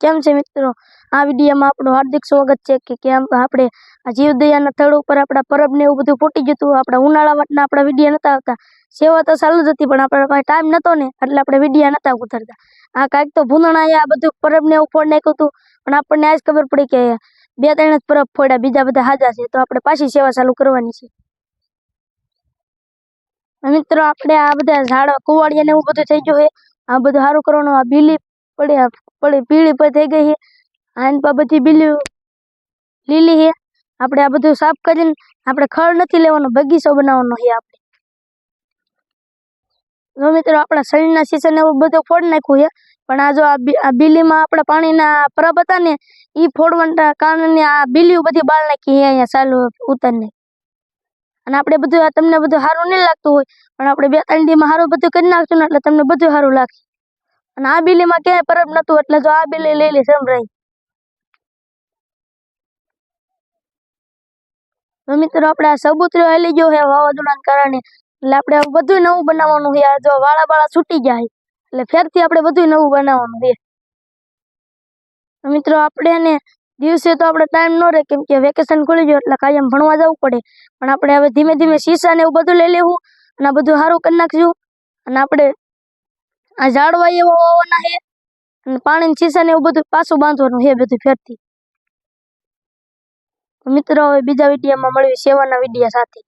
કેમ છે મિત્રો? આ વિડીયોમાં આપણું હાર્દિક સ્વાગત છે કે કેમ આપણે આ જીવદયાના સ્થળ ઉપર આપણા પરબ ને એવું બધું ફૂટી ગયું હતું. આપણા ઉનાળા વાટના આપણા વિડીયો નતા આવતા. સેવા તો ચાલુ જ હતી પણ આપણા પાસે ટાઈમ નતો ને એટલે આપણે વિડીયો નતા ઉતારતા. આ કાંઈક તો ભૂંદણા આ બધું પરબ ને એવું ફોડ નાખ્યું હતું પણ આપણને આજ ખબર પડી કે 2-3 જ પરબ ફોડ્યા, બીજા બધા હાજા છે, તો આપણે પાછી સેવા ચાલુ કરવાની છે. મિત્રો આપણે આ બધા ઝાડ કુવાડિયા ને એવું બધું થઈ ગયું છે. આ બધું સારું કરવાનું. આ બીલી પીળી પર થઈ ગઈ છે. આન પર બધી બીલી લીલી છે. આપણે આ બધું સાફ કરીને આપણે ખડ નથી લેવાનો, બગીચો બનાવવાનો છે આપણે. જો મિત્રો આપણા શરીરના શીશા એવું બધું ફોડ નાખ્યું છે પણ આ જો આ બીલીમાં આપણા પાણીના પરબ હતા ને એ ફોડવાના કારણે આ બીલીઓ બધી બાળ નાખી છે અહીંયા ચાલુ ઉતરને. અને આપણે બધું તમને બધું સારું નહીં લાગતું હોય પણ આપણે 2-3 દીમાં સારું બધું કરી નાખશું ને એટલે તમને બધું સારું લાગશે. અને આ બીલીમાં ક્યાંય પરબ નતું એટલે જો આ બીલી લઈ લે સંભળાય. તો મિત્રો આપણે આ સબૂતરીઓ હેલી ગયો છે વાવાઝોડાના કારણે એટલે આપણે બધું નવું બનાવવાનું છે. આ જો વાળા છૂટી ગયા છે એટલે ફેરથી આપણે બધું નવું બનાવવાનું છે. મિત્રો આપણે ને દિવસે તો આપણે ટાઈમ ન રહે કેમ કે વેકેશન ખુલી ગયું એટલે કાયમ ભણવા જવું પડે પણ આપણે હવે ધીમે ધીમે શીશા ને એવું બધું લઈ લેવું અને આ બધું સારું કરી નાખશું. અને આપણે આ ઝાડવા એવા વાવવાના છે અને પાણી શીશા ને એવું બધું પાછું બાંધવાનું છે બધું ફેરથી. મિત્રો હવે બીજા વિડીયોમાં મળીએ સેવાના વિડીયો સાથે.